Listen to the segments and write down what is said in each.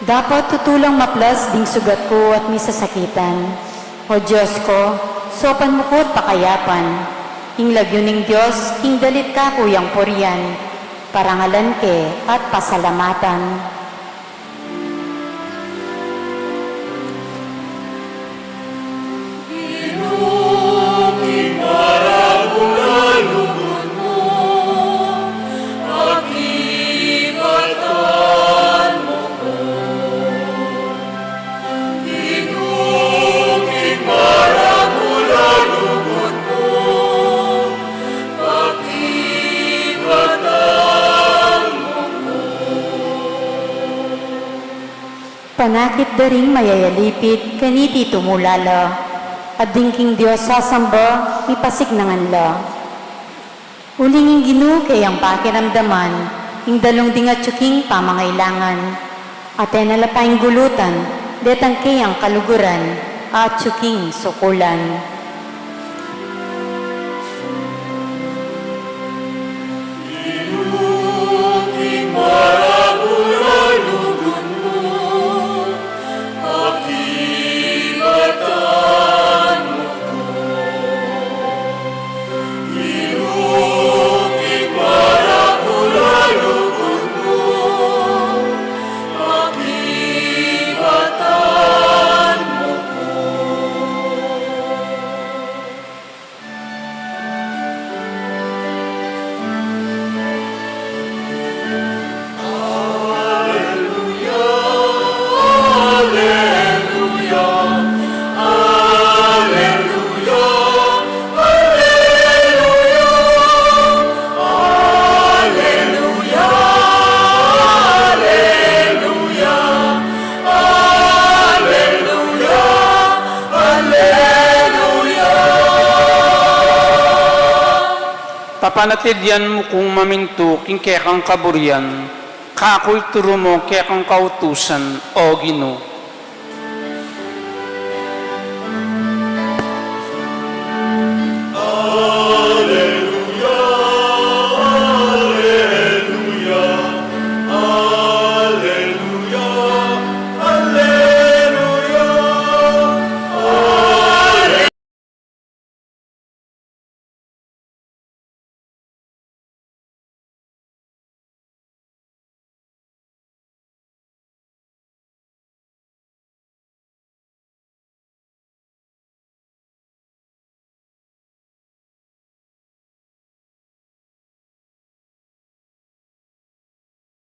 Dapat tutulang maplas ding sugat ko at misasakitan. O Diyos ko, sopan mo ko't pakayapan. Hinglagyo ning Diyos, dalit ka kuyang purian. Parangalan ke at pasalamatan. Panakit daring mayayalipit, kaniti tumulala, at dingking Diyos sasamba, mipasik nangan la. Ulinging Ginu kayang pakiramdaman, ing dalong dingatsuking pamangailangan, at ay nalapaing gulutan, detang kayang kaluguran, at tsuking sukulan. Papanatidyan mo kung maminto king kekang kaburian, kako'y turo mo kekang kautusan, o Gino.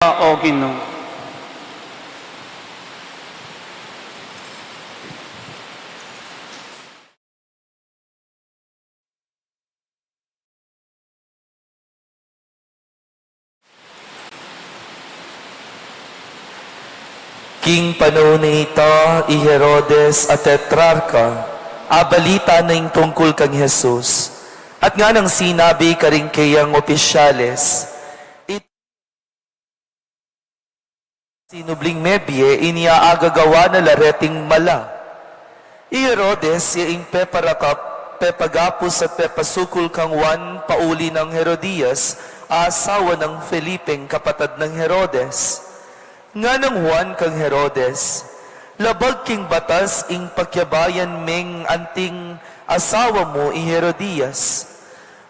O Gino. King panahon na ito, i Herodes at Tetrarca, abalita na yung tungkol kang Jesus. At nga nang sinabi ka rin kayang opisyales, sinubling medye, iniaagagawa na lareting mala. I Herodes, yaing pepagapos at pepasukul kang Juan, pauli ng Herodias, asawa ng Felipeng, kapatad ng Herodes. Nga ng Juan kang Herodes, labag king batas ing pagyabayan meng anting asawa mo i Herodias.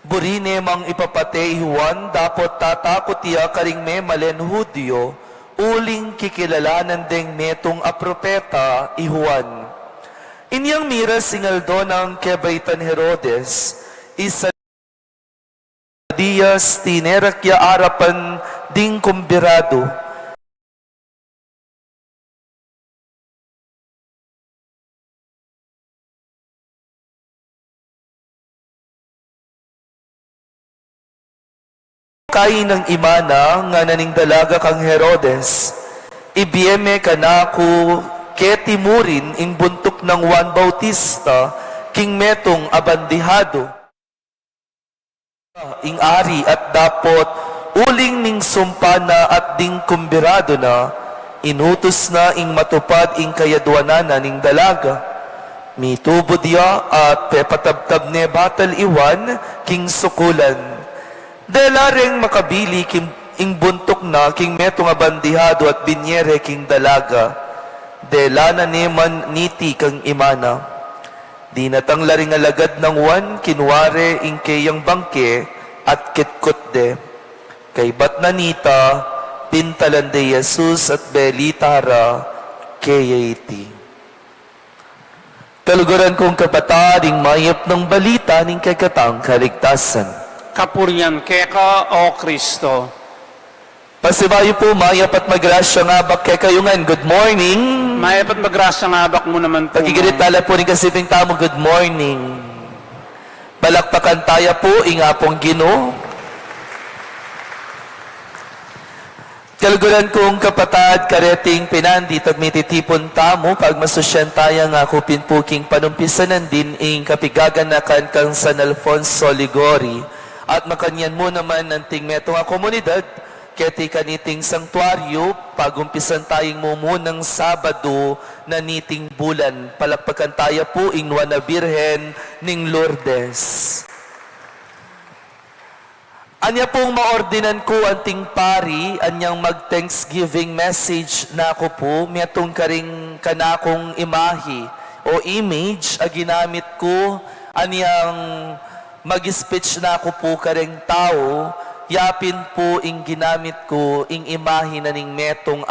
Burine mang ipapate i Juan, dapot tatakot iya karing me malen Hudyo, uling kikilalanan deng metong apropeta i Juan. Inyang miras singaldo ng kebaitan Herodes, isa Herodias tinerakya arapan ding kumbirado, kain ng imana nga naning dalaga kang Herodes, ibiyeme ka na ku ketimurin ing buntok ng Juan Bautista, king metong abandihado. Ing ari at dapot, uling ning sumpana at ding kumbirado na, inutos na ing matupad ing kayadwanana ning dalaga. Mitubo diya at pepatabtab ne batal iwan king sukulan. Delareng makabili ing buntok na king meto nga bandihado at binyere king dalaga, de lana neman niti kang imana. Di natang laring alagad ng wan, kinware ing kayang bangke at kitkot de. Kay bat nanita, pintalan de Jesus at belitara kayati. Kaluguran kong kapatading mayap ng balita ning kagkatang kaligtasan. Kapurian keka o Kristo. Pasibayo po, mayap at magrasya nga bakke kayungan. Good morning. May pat magrasa nga bak mo naman po. Pagigirit tala po rin kasiping tamo, good morning. Balakpakan tayo po, ingapong Ginoo. Kaluguran kong kapatad, kareting pinandit at mititipon tamo, pag masusyan tayo nga kupin po king panumpisanan din ing kapigaganakan kang San Alfonso Ligori. At makanyan mo naman ng ting meto nga komunidad, keti kaniting sanktuaryo, pagumpisan tayong mumunang Sabado na niting bulan. Palakpakan tayo po ing Nuana Birhen ning Lourdes. Anya pong maordinan ko anting pari, anyang mag-thanksgiving message na ako po, miyatong karing kanakong imahi o image a ginamit ko, anyang mag-speech na ako po karing tao, yapin po ing ginamit ko ing imahi na ning metong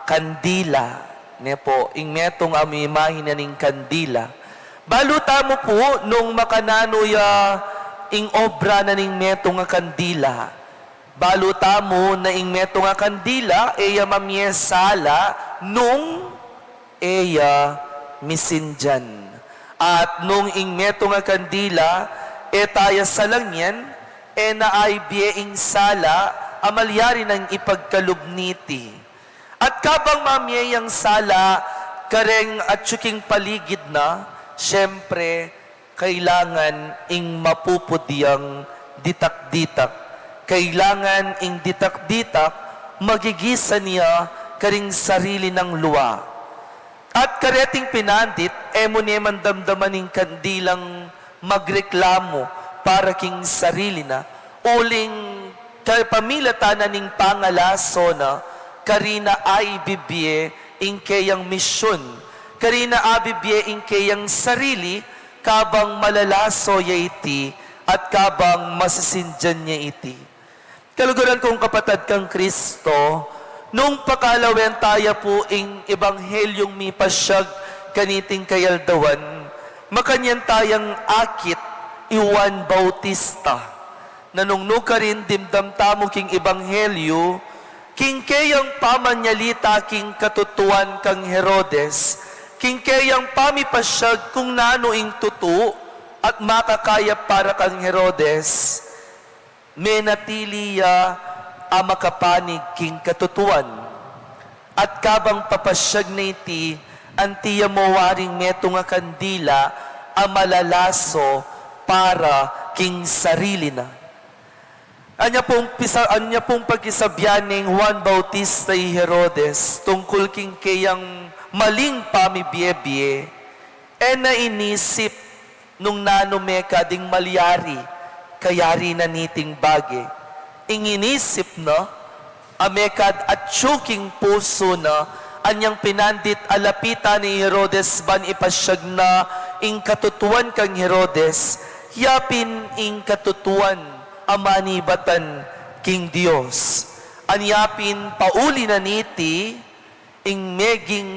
kandila. Ne po, ing metong imahi na ning kandila. Baluta mo po nung makananoya ing obra na ning meto nga kandila. Baluta mo na ing meto nga kandila, eya mamyesala nung eya misindyan. At nung ing meto nga kandila, taya sa langyan, na ay biyeing sala, amalyari ng ipagkalubniti. At kabang mamyeyang sala, kareng at tsuking paligid na, syempre, kailangan ing mapupudyang ditak-ditak. Kailangan ing ditak-ditak, magigisa niya karing sarili ng luwa. At kareting pinandit, emo neman damdaman ing kandilang magreklamo para king sarili na. Uling pamilatanan ning pangalaso na, karina ay bibye ing kayang misyon. Karina abibye ing kayang sarili, kabang malalaso ya iti, at kabang masisindyan niya iti. Kaluguran kong kapatid kang Kristo, nung pakalawen tayo po ing ebanghelyong mipasyag kaniting kayaldawan, makanyan tayang akit Juan Bautista, nanungnuka rin dimdam tamo king ebanghelyo, king kayang pamanyalita king katutuan kang Herodes, king kayang pamipasyag kung nano ing tutu at makakaya para kang Herodes, menatiliya makapanig king katutuan. At kabang papasyag na iti, antiya mo waring meto nga kandila, amalalaso para king sarili na. Anya pong pagkisabyan ng Juan Bautista y Herodes, tungkol king kayang maling pamibiyebye, na inisip nung nanome kading malyari, kayari na niting bage. Inisip na, amekad at tsuking puso na, anyang pinandit alapita ni Herodes ban ipasyag na, ing katutuan kang Herodes, yapin ing katutuan, amanibatan king Dios. Anyapin pauli na niti, ing meging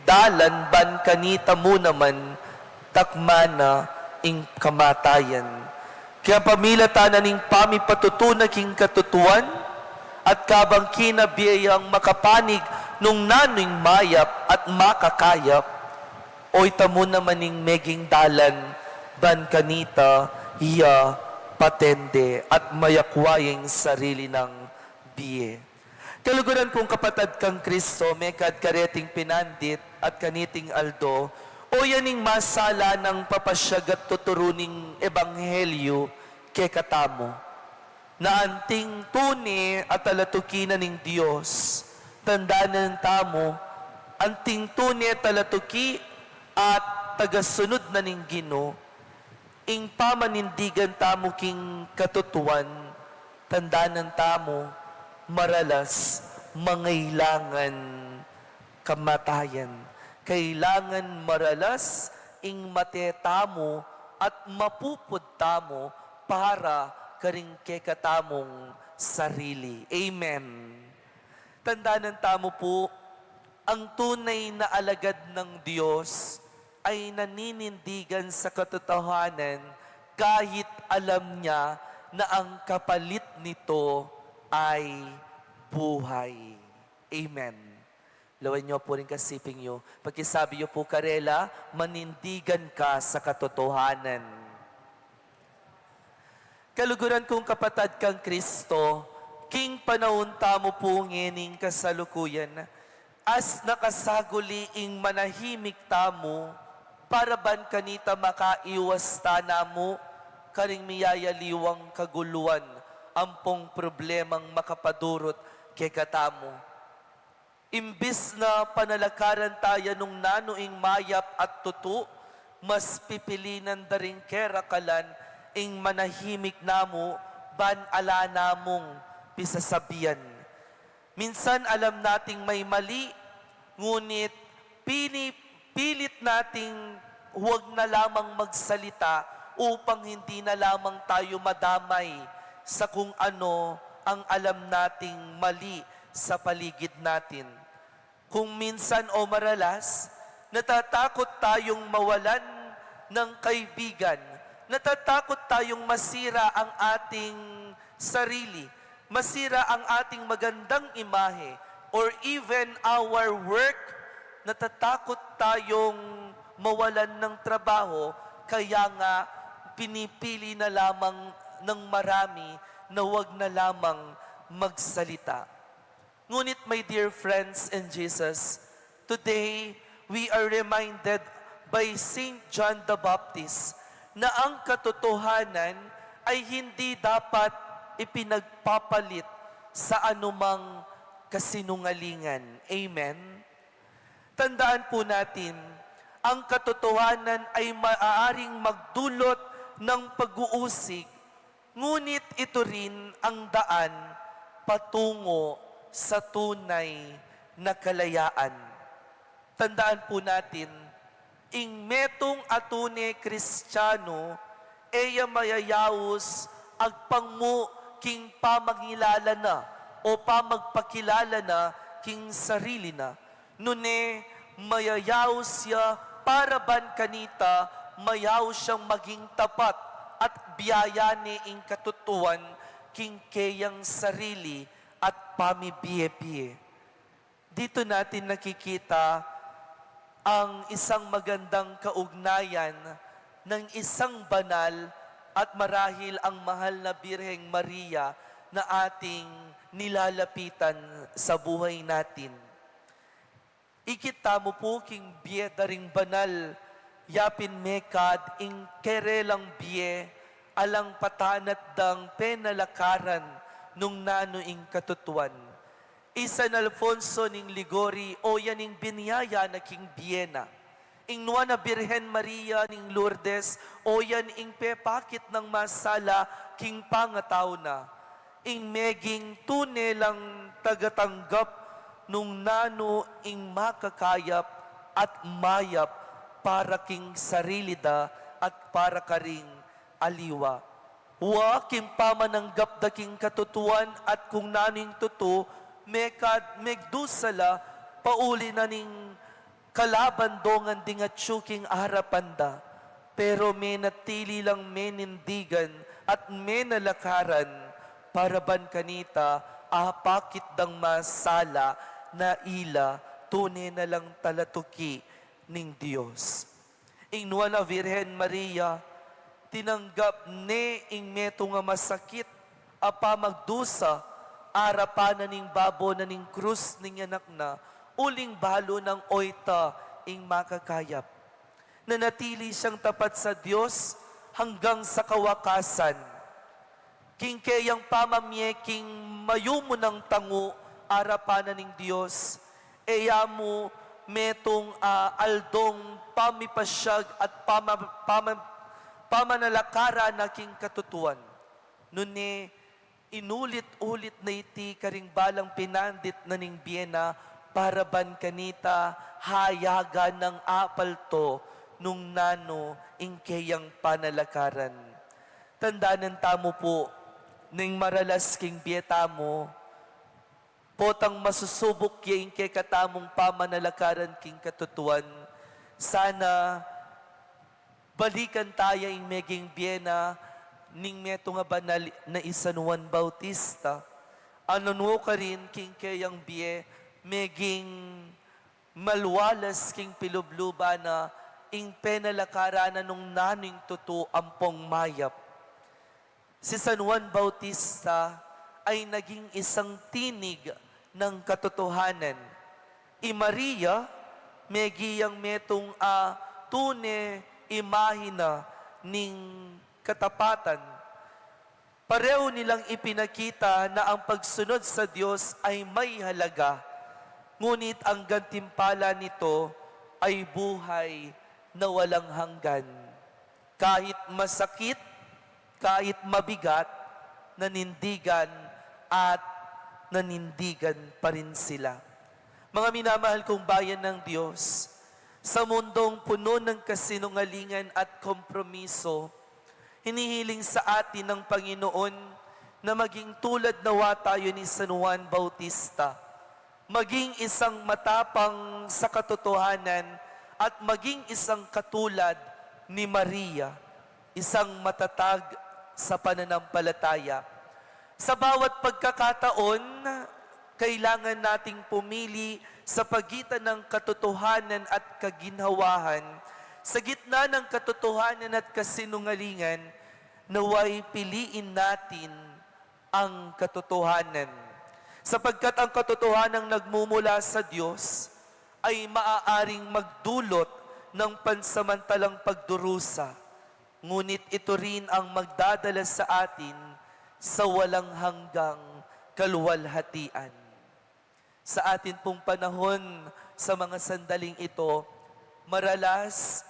dalan ban kanita mo naman takmana ing kamatayan. Kaya pamilata na ning pamipatutuna king katutuan at kabang kinabiyayang makapanig nung naning mayap at makakayap oy tamo naman ning meging dalan ban kanita hiya patende at mayakwayeng sarili ng biye. Kaluguran kong kapatid kang Kristo, mekad kareting pinandit at kaniting aldo, o yaning masala ng papasyag at tuturuning ebanghelyo ke katamo, na anting tuni at alatukinan ng Diyos, tandaan tamo, anting tuni at alatuki at tagasunod na ning Ginoo, ing pamanindigan tamo king katutuan, tandaan tamo, maralas, mangailangan kamatayan. Kailangan maralas ing matetamo at mapupudtamo para karing kekatamong sarili. Amen. Tandaan ng tamo po, ang tunay na alagad ng Diyos ay naninindigan sa katotohanan kahit alam niya na ang kapalit nito ay buhay. Amen. Lawan niyo po rin kasiping niyo. Pagkisabi niyo po, Karela, manindigan ka sa katotohanan. Kaluguran kong kapatad kang Kristo, king panahon tamo po ngening kasalukuyan, as nakasaguli ing manahimik tamo, para ban kanita makaiwas tanamo, karing miyayaliwang kaguluan, ampong problemang makapadurot kay katamo. Imbis na panalakaran tayo nung nanuing mayap at tutu, mas pipilinan daring kerakalan, ing manahimik namo, ban ala namong pisasabihan. Minsan alam nating may mali, ngunit pilit nating huwag na lamang magsalita upang hindi na lamang tayo madamay sa kung ano ang alam nating mali sa paligid natin. Kung minsan o maralas, natatakot tayong mawalan ng kaibigan, natatakot tayong masira ang ating sarili, masira ang ating magandang imahe, or even our work, natatakot tayong mawalan ng trabaho, kaya nga pinipili na lamang ng marami na wag na lamang magsalita. Ngunit my dear friends in Jesus, today we are reminded by Saint John the Baptist na ang katotohanan ay hindi dapat ipinagpapalit sa anumang kasinungalingan. Amen? Tandaan po natin, ang katotohanan ay maaaring magdulot ng pag-uusig, ngunit ito rin ang daan patungo sa tunay na kalayaan. Tandaan po natin, ing metong atune Kristiyano, eya mayayawos agpangmo king pamangilala na o pamagpakilala na king sarili na. Nune, mayayaw siya para ban kanita, mayaw siyang maging tapat at biyayane ing katutuan king kayang sarili at pamibiye-biye. Dito natin nakikita ang isang magandang kaugnayan ng isang banal at marahil ang mahal na Birheng Maria na ating nilalapitan sa buhay natin. Ikita mo po king biye daring banal, yapin mekad ing kerelang biye, alang patanat dang penalakaran nung nanuing katutuan. San Alfonso ning Ligori, o yan ing binyaya na king Biena. Ing nuwa na Birhen Maria ning Lourdes, o yan ing pepakit ng masala king pangataw na. Ing meging tunelang tagatanggap nung nano ing makakayap at mayap para king sarilida at para karing aliwa. Wa kim pamananggap da king katutuan at kung naning tuto, megdusala, pauli na ning kalabandongan dingat syuking harapanda. Pero menatili lang menindigan at menalakaran, para ban kanita, apakit dang masala na ila, tunay na lang talatuki ning Diyos. Ingnuan na Virhen Maria, tinanggap ne ing meto nga masakit, apa magdusa, arapan na ning babo na ning krus ning anak na, uling balo ng oita ing makakayap. Nanatili siyang tapat sa Diyos hanggang sa kawakasan. King kayang pamamyeking mayumo ng tango, arapan na ning Diyos, eya mo metong aldong pamipasyag at pamanalakara na king katutuan. Nune, inulit-ulit na iti karing balang pinandit na ning biyena para ban kanita hayaga ng apal to nung nano ingkayang panalakaran. Tandaanan tamo po, ning maralas king biyeta mo, potang masusubok yaing kay katamong pamanalakaran king katutuan. Sana balikan tayo ing meging biyena ning meto nga banal na isa Juan Bautista. Ano no ka rin king kayang biye meging malwalas king pilubluba na ing penalakaranan nung naning tuto ampong mayap. Si San Juan Bautista ay naging isang tinig ng katotohanan. I Maria, megiyang metong tune imahina ning katapatan. Pareho nilang ipinakita na ang pagsunod sa Diyos ay may halaga, ngunit ang gantimpala nito ay buhay na walang hanggan. Kahit masakit, kahit mabigat, nanindigan at nanindigan pa rin sila. Mga minamahal kong bayan ng Diyos, sa mundong puno ng kasinungalingan at kompromiso, hinihiling sa atin ng Panginoon na maging tulad nawa tayo ni San Juan Bautista, maging isang matapang sa katotohanan at maging isang katulad ni Maria, isang matatag sa pananampalataya. Sa bawat pagkakataon, kailangan nating pumili sa pagitan ng katotohanan at kaginhawahan. Sa gitna ng katotohanan at kasinungalingan, naway piliin natin ang katotohanan. Sapagkat ang katotohanan nagmumula sa Diyos ay maaaring magdulot ng pansamantalang pagdurusa. Ngunit ito rin ang magdadala sa atin sa walang hanggang kaluwalhatian. Sa atin pong panahon, sa mga sandaling ito, maralas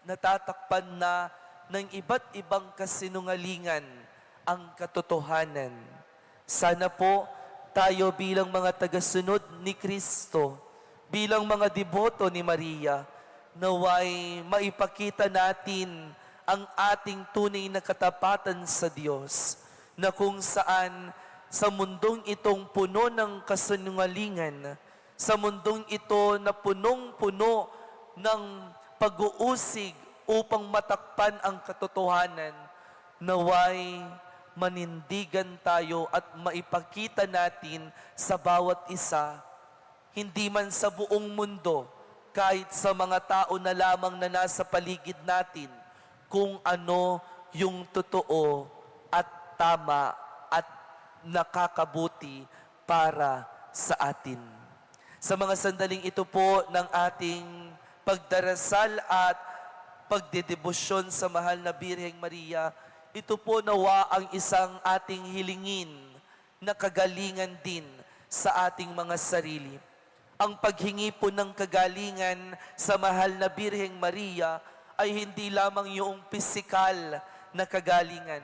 natatakpan na ng iba't ibang kasinungalingan ang katotohanan. Sana po tayo bilang mga tagasunod ni Kristo, bilang mga deboto ni Maria, naway maipakita natin ang ating tunay na katapatan sa Diyos, na kung saan sa mundong itong puno ng kasinungalingan, sa mundong ito na punong-puno ng pag-uusig upang matakpan ang katotohanan, naway manindigan tayo at maipakita natin sa bawat isa, hindi man sa buong mundo, kahit sa mga tao na lamang na nasa paligid natin, kung ano yung totoo at tama at nakakabuti para sa atin. Sa mga sandaling ito po ng ating pagdarasal at pagdedebosyon sa mahal na Birheng Maria, ito po nawa ang isang ating hilingin na kagalingan din sa ating mga sarili. Ang paghingi po ng kagalingan sa mahal na Birheng Maria ay hindi lamang yung pisikal na kagalingan,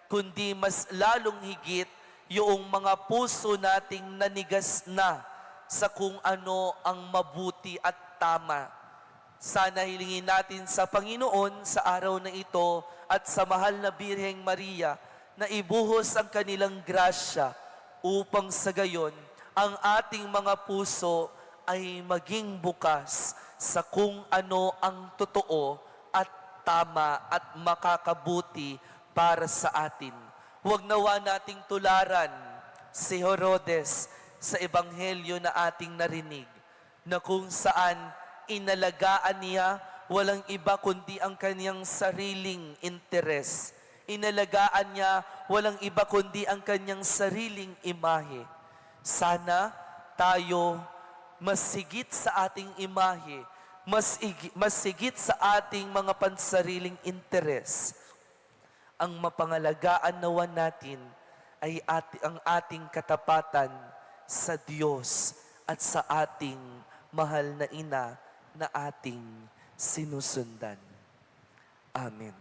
kundi mas lalong higit yung mga puso nating nanigas na sa kung ano ang mabuti at tama. Sana hilingin natin sa Panginoon sa araw na ito at sa mahal na Birheng Maria na ibuhos ang kanilang grasya upang sa gayon ang ating mga puso ay maging bukas sa kung ano ang totoo at tama at makakabuti para sa atin. Huwag nawa nating tularan si Herodes sa ebanghelyo na ating narinig, na kung saan inalagaan niya walang iba kundi ang kanyang sariling interes. Inalagaan niya walang iba kundi ang kanyang sariling imahe. Sana tayo mas higit sa ating imahe, mas higit sa ating mga pansariling interes, ang mapangalagaan nawa natin ay ang ating katapatan sa Diyos at sa ating mahal na ina na ating sinusundan. Amen.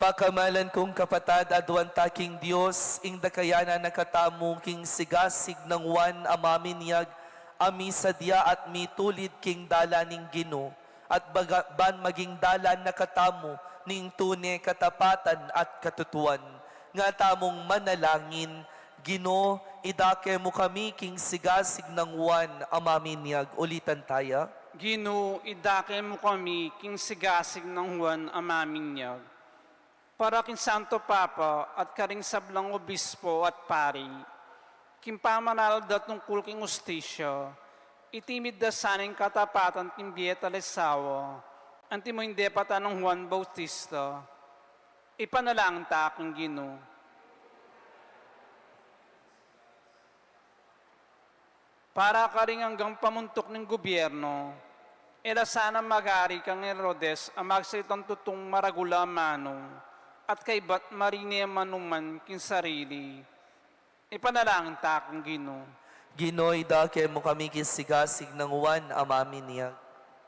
Pakamalan kong kapatad adwan taking Dios, ing dakayana nakatamu king sigasig ng wan amaminiyag, ami sadya at mitulid king dalaning Gino, at ban maging dalan nakatamu ning tune katapatan at katutuan. Nga tamong manalangin, Gino, idake mo kami king sigasig ng wan amaminiyag. Ulitan taya. Gino, idake mo kami king sigasig ng Juan amaminyag. Para kin Santo Papa at karing sablang obispo at pari, kin pamanal dat tungkol king ustisya, itimid da saning katapatan kin Bieta Lesawa, anti mo hindi pata ng Juan Bautista, ipanalangin ta aking Gino. Para karing hanggang pamuntok ng gobyerno, ela sana magari kang Herodes ang magsalitang tutong maragula manong, at kay bat marine manuman kin sarili. Ipanalangin ta aking Gino. Ginoy dake mo kami kisigasig ng wan amaminiyag.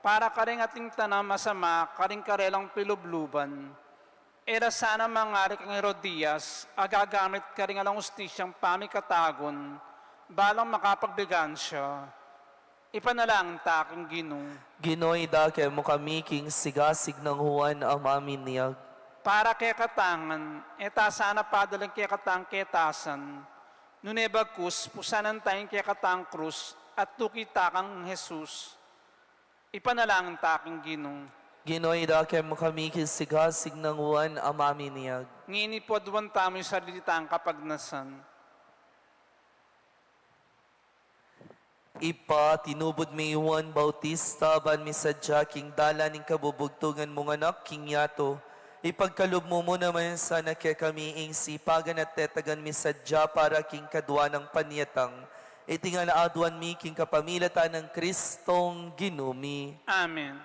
Para karing ating tanang masama, karing karelang pilubluban, era sana mangari kang Herodias, agagamit karing alang ustisyang pamikatagon, balang makapagbigan siya. Ipanalangin ta aking Gino. Ginoy dake mo kami king sigasig ng wan amaminiyag. Para kay katangan, eta sana padalang kay katang ketasan, nunebagkus, pusanan tayong kay katang krus, at tukita kang Jesus. Ipanalangin ta aking Gino. Ginoy dake mo kami kisigasig ng wan amaminiyag. Ngini po duwan tamo yung salitang kapagnasan. Ipa, tinubod mi Juan Bautista, ban mi sadya king dala ning kabubugtungan mong anak king yato. Ipagkalub mo naman sana kay kami ing sipagan at tetagan mi sadya para king kadwa ng panyatang. Itingal aduan mi king kapamilatan ng Kristong Ginumi. Amen.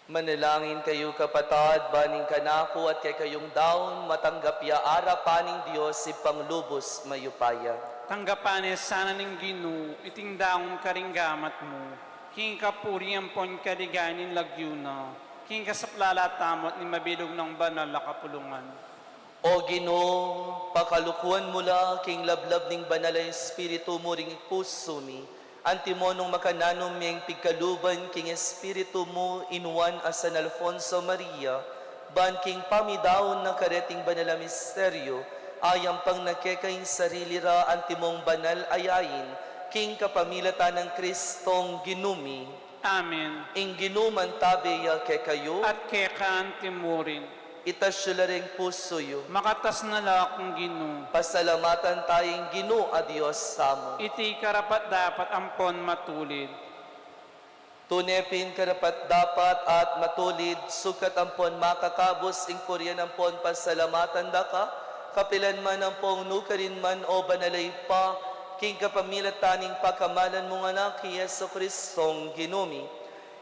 Manalangin kayo kapatad, baning kanako at kay kayong daon, matanggap ya arapaning Diyos si panglubos mayupaya. Tanggapanes sana ng Ginoo, iting daon karinggamat mo. King kapuriang pon kariganin lagyuna. King kasaplalatamot ni mabilog ng banal na kapulungan. O Ginoo, pakalukuan mula king lablab ning banal na espiritu mo ring puso mi. Antimonong makananom miyang pigkaluban king espiritu mo inuwan a San Alfonso Maria, ban king pamidaon na kareting banal na misteryo, ayang pang nakekaing sarili ra antimong banal ayayin, king kapamilatan ng Kristong ginumi, Amen. ing ginuman tabeya ke kayo, At kekaan timurin. itasyula ring puso yo. Makatas na la akong Ginoo. Pasalamatan tayong Ginoo a Diyos samo. Iti karapat dapat ampon matulid. Tunepin karapat dapat at matulid, sukat ampon makakabos ing kuryan ampon pasalamatan daka, kapilan man ampong nukarin man o banalay pa, king kapamilataning pakamalan mong anak, Yeso Kristong ginumi.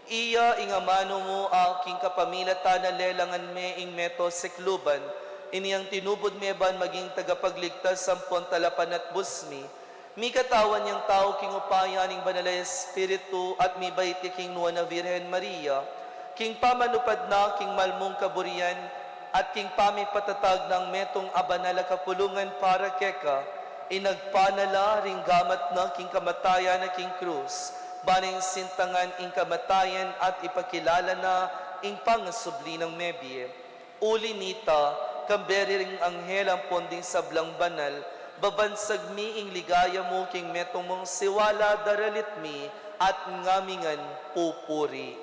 Iya ingamano mo aking kapamilatan na lelangan me ing meto sekluban, iniyang tinubod me ban maging tagapagligtas sampon talapan at busmi, mi katawan niyang tao king upaya ning banal na espiritu at mi bait king nuwa na Virhen Maria, king pamanupad na king malmong kaburian, at king pamipatatag ng metong abanala kapulungan para keka, inagpanala ring gamat na king kamatayan na king krus, baning sintangan ing kamatayan at ipakilala na ing pangasubli ng mebie. Uli nita, kamberi ring anghel ang ponding sablang banal, babansag mi ing ligaya mo king metong mong siwala daralit mi at ngamingan pupuri.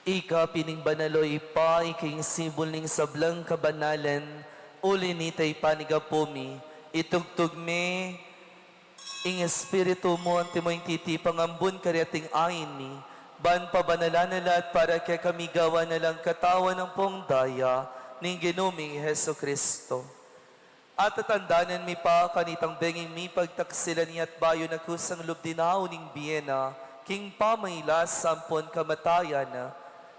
Ika pining banaloy pa, iking simbol ning sablang kabanalan, uli nitay panigapumi, itugtog me, ing espiritu mo, antimoy titipang ambun kariating ayin ni, ban pabanalan na lahat para kay kami gawa na lang katawan ng pong daya, ning ginuming Heso Kristo. At tatandanan mi pa, kanitang benging mi pagtaksilan ni at bayo na kusang lubdinao ning biyena, king pamaylas sampon kamatayan na,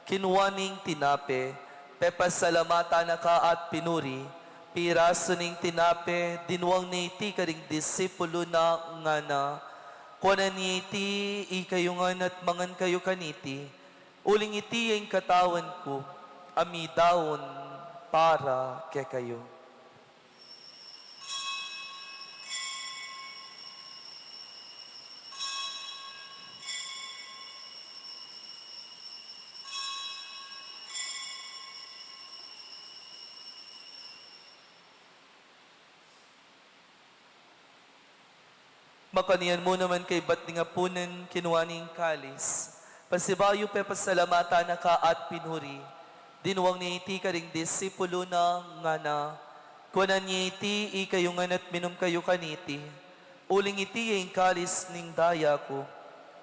kinuwaning tinape, pepasalamata na ka at pinuri, piraso ning tinape, dinuang niti karing disipulo na nga na, kuwanan niti, ikayungan at mangan kayo kaniti, uling iti ang katawan ko, amidawon para kay kayo. Makanian mo naman kay ba't nga punan kinuwaning kalis. Pasibayo pe pasalamata na ka at pinuri. Dinuwang ni iti ka ring disipulo na nga na. Kuwanan ni iti ikayungan at minum kayo kaniti. Uling iti yung kalis ning daya ko.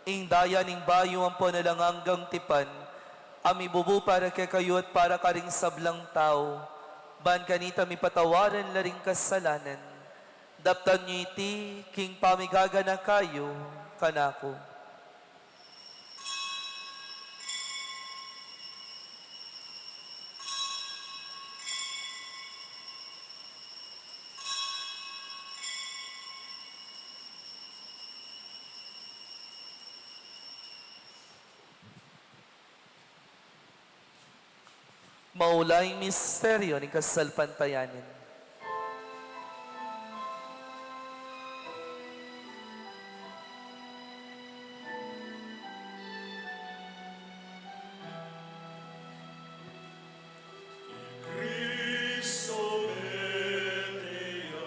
Ing daya ning bayo ang po nalang hanggang tipan. Ami bubu para kay kayo at para ka ring sablang tao. Ban kanita mi patawaran la ring kasalanan. Daptan niyo iti, king pamigaga na kayo, kanako. Maulay misteryo ni kasalpantayanin. Cristo media,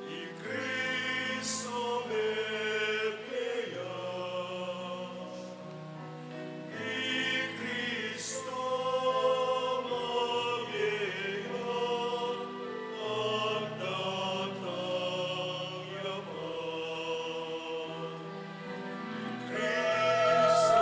y Cristo media, y Cristo magia, andatang yaman. Cristo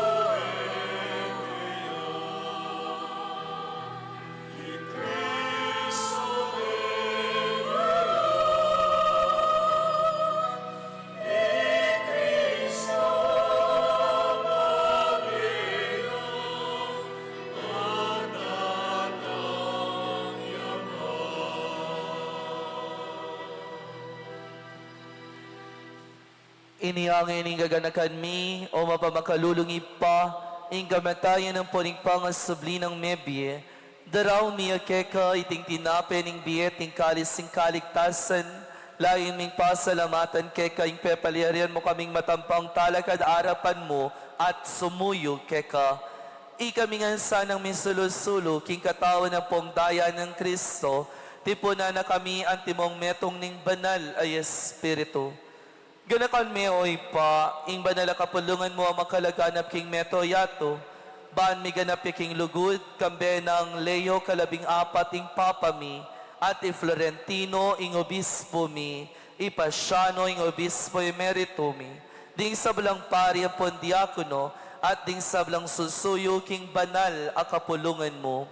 Iniangin ing gaganakan mi, o mapamakalulungi pa, ing gamatayan ng puning pangasubli ng mebye, daraw mi akeka iting tinapin ing biyet ing kalis ing kaligtasan, lain ming pasalamatan keka ing pepaliarian mo kaming matampang talakad arapan mo at sumuyo keka. Ikami nga sanang misulusulo, king katawan ng pongdaya ng Kristo, tipuna na kami ang timong metong ning banal ay Espiritu. Ganakan me oy pa, ing banal kapulungan mo ang makalaganap king meto yato, baan mi ganap king lugod, kambe ng Leo kalabing apat ing papa mi, at i Florentino ing obispo mi, ipasyano ing obispo emerito mi, ding sablang pari ang pondiakono, at ding sablang susuyo king banal a kapulungan mo.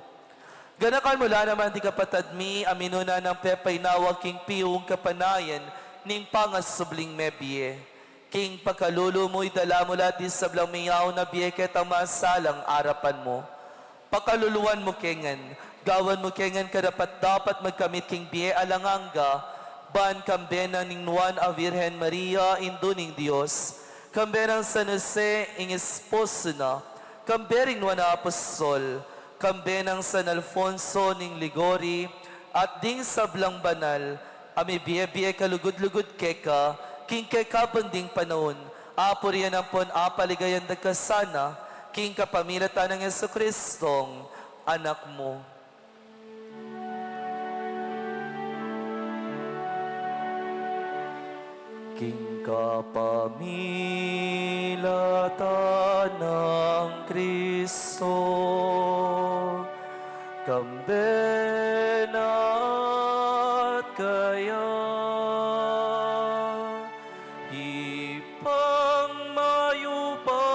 Ganakan mula naman di kapatad mi, aminuna ng pepay nawag king piyong kapanayan, ning pangasubling mebye. King pagkalulo mo'y dala mula di sablang miyaw na biyeket ang masalang arapan mo. Pakaluluan mo kengan, gawan mo kengan kadapat dapat magkamit king biye alanganga, ban kambena ning Juan a Virgen Maria induning Dios, kamberang San Jose ing esposo na, kambering Juan a Apostol, kambenang San Alfonso ning Ligori, at ding sablang banal, ami biye-biye kalugod-lugod keka, king keka panding panahon, apurian ang pon apaligayan dagkasana, king kapamilatan ng Jesucristong anak mo. King kapamilatan ng Kristo, kambenat kaya ipang mayupayang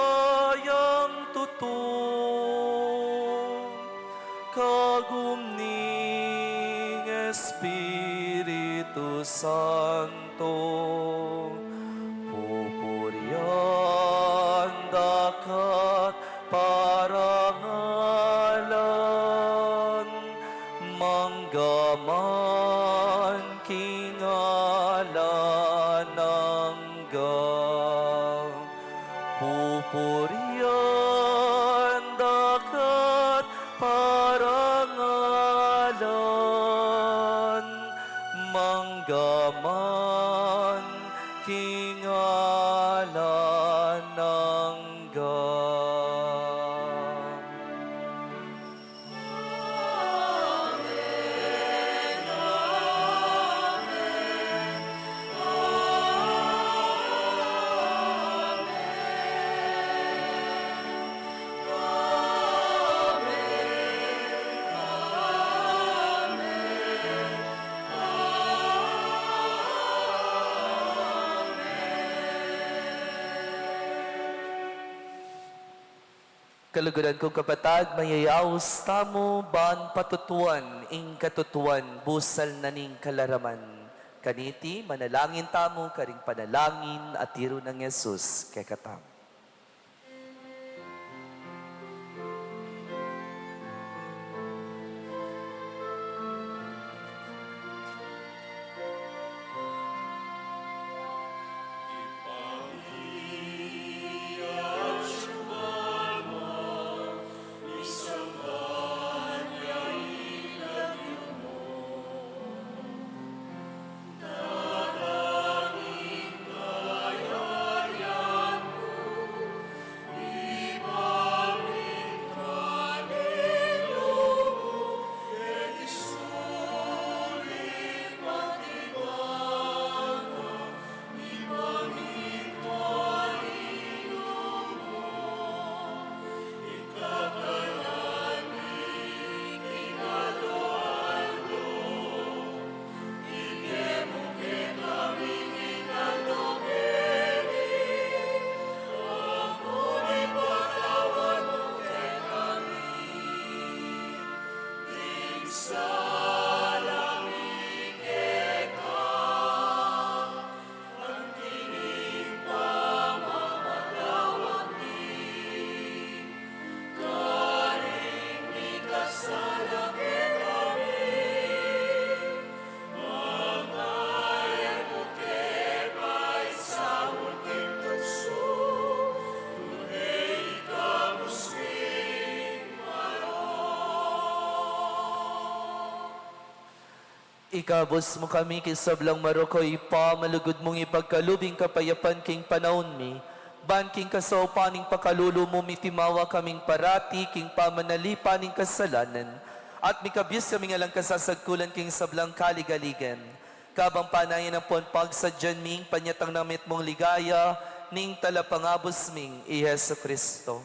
tutong kagumning Espiritu Santo pupurian dakat parangalan manggaman kingalan nanggang pupurian dakat parangalan manggaman kingalan nanggang. Kaluguran kong kapatag, mayayaos tamo ban patutuan, ing katutuan, busal na ning kalaraman. Kaniti, manalangin tamo, karing panalangin at tiro ng Yesus, kay katam. Ipamiyat sumama, isang Ikabos mo kami kay sablang maroko ipa, malugod mong ipagkalubing kapayapan king panahon mi. Ban king kasaupaning pakalulo mo mitimawa kaming parati, king pamanalipaning kasalanan. At mikabyos kami nga lang kasasagkulan king sablang kaligaligan. Kabang panayan ang pon pagsadyan ming panyatang namit mong ligaya, ning talapangabos ming i Hesu Kristo.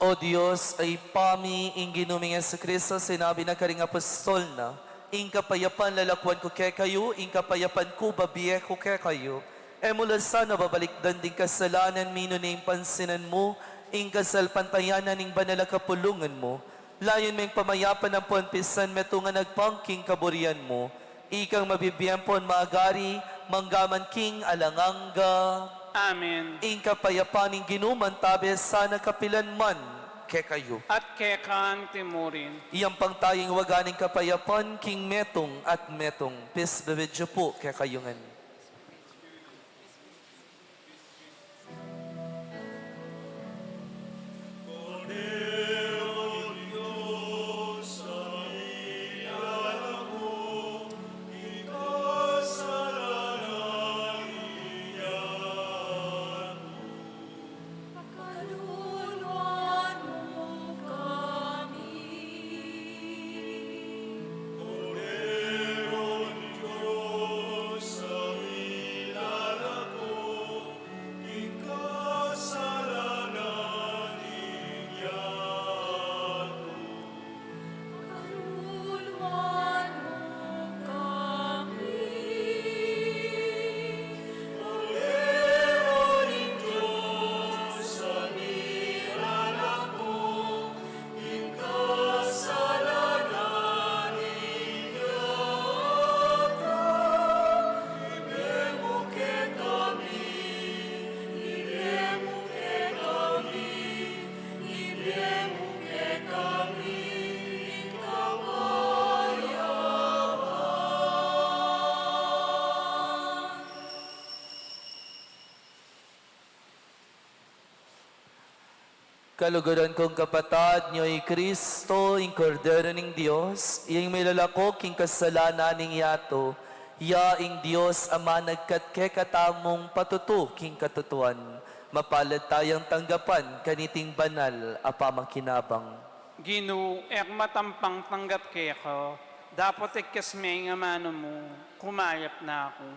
O Diyos, ay pami ing ginuming sa Kristo, sinabi na karing apostol na, ing kapayapan lalakwan ko kay kayo, ing kapayapan ko babiye ko kay kayo. E mula sana babalik danding kasalanan, mino na ing pansinan mo, ing kasal pantayanan ing banala kapulungan mo. Layon may pamayapan ng ponpisan, metunga nagpangking kaburian mo. Ikang mabibiyempon maagari, manggaman king alanganga. Amen. Ing kapayapan ing ginuman tabi sana kapilan man kay kayo. At kekan timurin. Iyang pangtaying waganing kapayapan king metong at metong. Peace be with you po kay kayungan. Cordero Dios, ay alam mo, ikasalanan iyan. Pagkaluluan mo kami. Cordero Dios, ay alam mo, ikasalanan iyan. Pagkaluluan mo kami. Cordero Dios, ay alam mo, ikasalanan iyan. Ibemo ke kami, ibemo ke kami, ibemo ke kami, ikabayawan. Kaluguran kong kapatad, niyo'y Kristo, ing kordero ning Diyos, iyang may lalako, king kasalanan ning yato, ya ing Diyos, ama nagkat ke katamong patuto, king katutuan, mapalad tayang tanggapan, kaniting banal, apamang kinabang. Ginu, ek matampang tanggap keko. Dapat ikasme nga mano mo, kumayap na ako.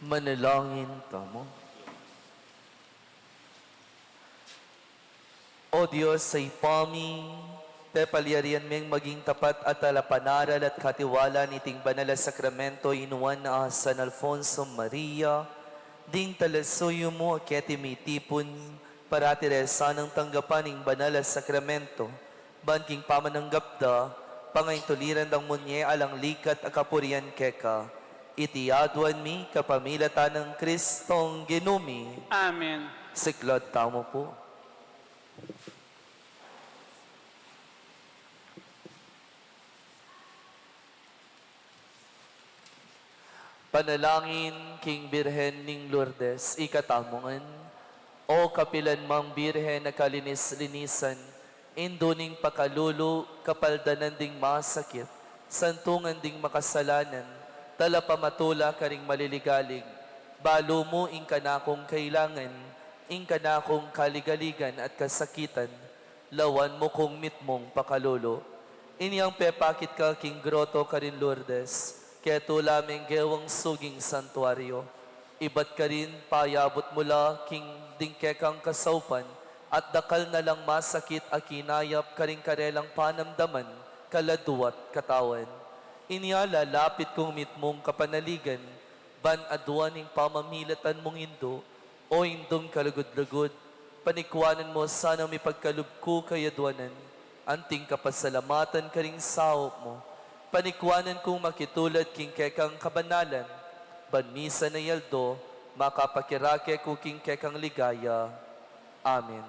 Manalangin tamo. O Diyos, sa ipami, te palyarian meng maging tapat at alapanaral at katiwala niting banal na sakramento inuwan na San Alfonso Maria, ding talasuyo mo aketi may tipon para tiresa ng tanggapan ng banal na sakramento, banking pamananggap da, pangayin tuliran ng munye alang likat akapurian keka, itiadwan mi kapamilatan ng Kristong ginumi. Amen. Siklod tamo po. Panalangin King Birhen ning Lourdes, ikatamongan. O kapilan mang Birhen na kalinis-linisan, induning pakalulu, kapaldanan ding masakit, santungan ding makasalanan, tala pamatula ka ring maliligalig, balo mo ing kanakong kailangan, ing kanakong kaligaligan at kasakitan, lawan mo kong mitmong pakalulu. Inyang pepakit ka King Grotto ka rin Lourdes, kaya tulaming gewang suging santuaryo. Ibat ka rin payabot mula king dingkekang kasaupan at dakal na lang masakit akinayap ka rin karelang panamdaman, kaladuat katawan. Inyala lapit kong mitmong kapanaligan, ban aduaning pamamilatan mong indo, o indong kalugod-lugod, panikwanan mo sana may pagkalubko kayadwanan, anting kapasalamatan ka ring sawop mo, panikwanan kong makitulad king kekang kabanalan, banmisa na yaldo, makapakirake ko king kekang ligaya. Amen.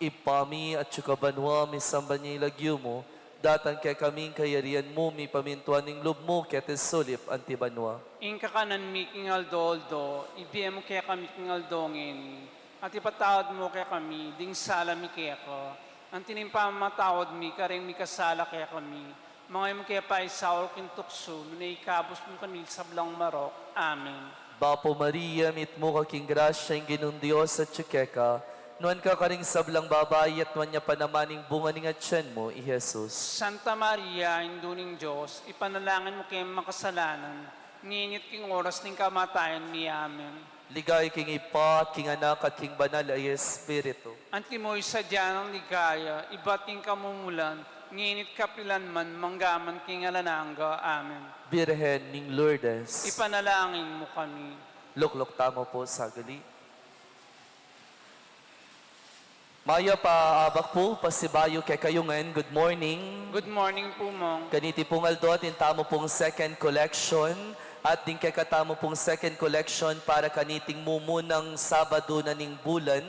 Ipami at sukabanwa misamba niya ilagyo mo, datan kay kaming kayarian mo, mi pamintuan ng loob mo, kete sulip antibanwa. Ing kakanan mi king Aldo, ibiyem mo kaya kami king Aldongin, at ipatawad mo kaya kami, ding sala mi kaya ko. Ang tinimpamatawad mi, karing mi kasala kaya kami. Mga mo kaya pa isawal king tukso, na ikabos mo kami sablang marok. Amen. Bapo Maria, mit mo kaking grasya, ang ginong Diyos at tsukeka, nuan ka karing sablang babae at nuan niya panamaning bunga ning atyan mo, I Jesus. Santa Maria, induning Diyos, ipanalangin mo kayo makasalanan, nginit king oras ning kamatayan mi. Amen. Ligay king Ipa, king Anak at king Banal ay Espiritu. Anti mo'y sadya ng ligaya, iba't king kamumulan, nginit kapilan man, manggaman king alananga. Amen. Birhen ning Lourdes. Ipanalangin mo kami. Luklok tamo po sa gali. Maya pa abak po, pasibayo kay kayungan. Good morning. Good morning po, Mong. Ganiti pong Aldo, tintamo pong second collection. At din kay katamo pong second collection para kaniting mumunang Sabado na ning bulan.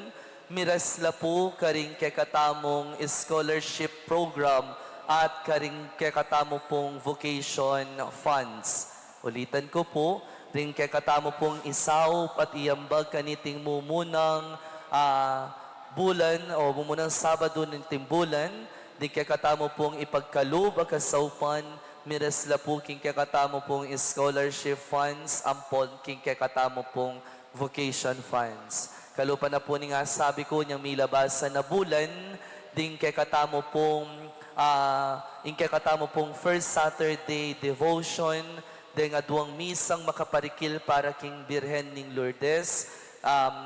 Mirasla po karing kay katamong scholarship program at karing kay katamo pong vocation funds. Ulitan ko po, ring kay katamo pong isaup at iambag kaniting mumunang bulan o mumunang Sabado ng timbulan. Di kay katamo pong ipagkalub ang kasaupan, mirasla po king kay katamo pong scholarship funds, ampon king kay katamo pong vocation funds. Kalupa na po ni nga sabi ko niyang milabasan na bulan, ding kay katamo pong kay katamo pong first Saturday devotion, ding aduang misang makaparikil para king Birhen ning Lourdes.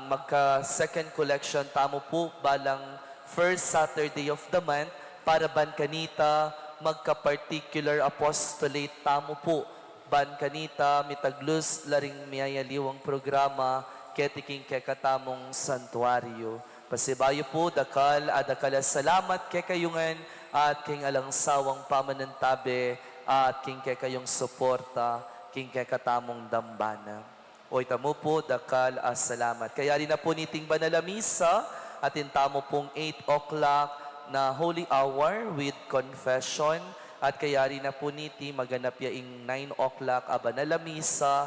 Magka second collection tamo po balang first Saturday of the month para ban kanita magka-particular apostolate tamo po. Ban kanita mitaglus laring miyayaliwang programa ketiking kay katamong santuario. Pasibayo po dakal adakala salamat kay kayungan at king alang sawang pamanantabe at king kay kayong suporta king kay katamong dambana. Oy tamo po dakal salamat. Kaya rin na po niting banal misa at intamo pong 8 o'clock na holy hour with confession at kaya rin na po niti maganap yaing 9 o'clock banal misa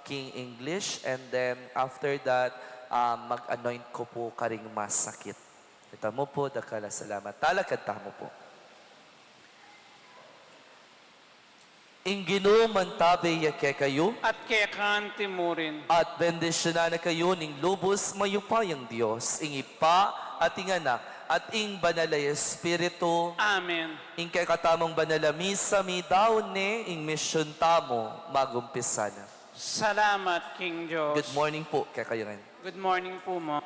King English and then after that mag-anoint ko po karing masakit. Ito mo po dakala salamat. Talakad tamo po. Ingino mantabe yake kayo At kaya kanti mo rin. at bendisyonan na kayo ning lubos mayupayang Diyos, ing Ipa at ing Anak at ing Banal na Espiritu, Amen. ing kay katamong banal na misa mi daon ne ing misyon tamo magumpisana. Salamat, King Diyos. Good morning po, kakayangan. Good morning po mo.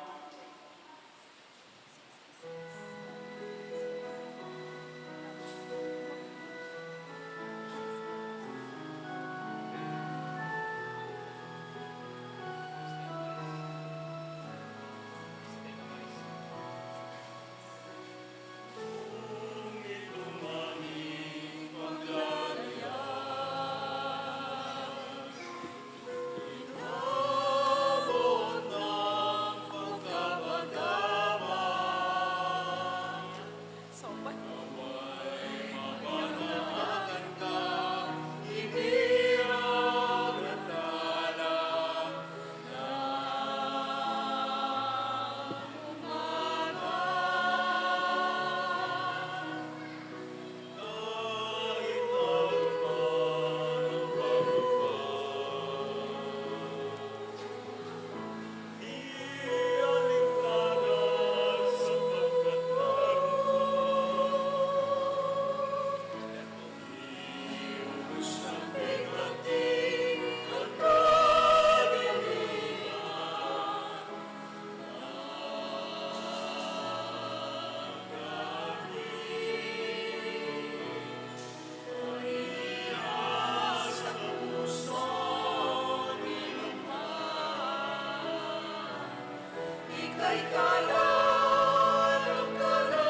Ika'y kalan ng kalangitan,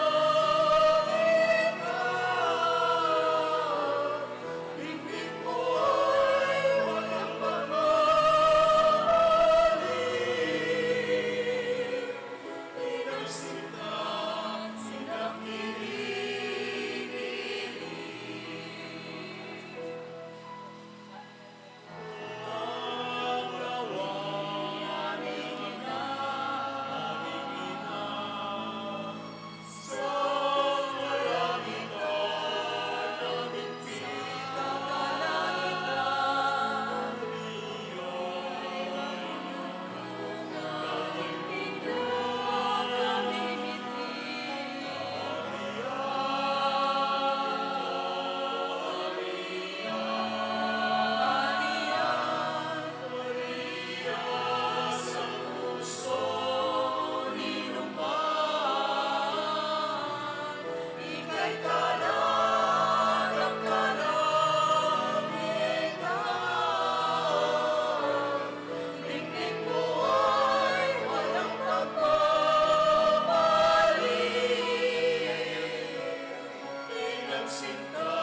bibig mo ay walang pamalit. Inagsinta, sinakilig-ilig. Ika'y kalan ng kalangitan, bibig mo ay walang pagmamali. Inagsinta,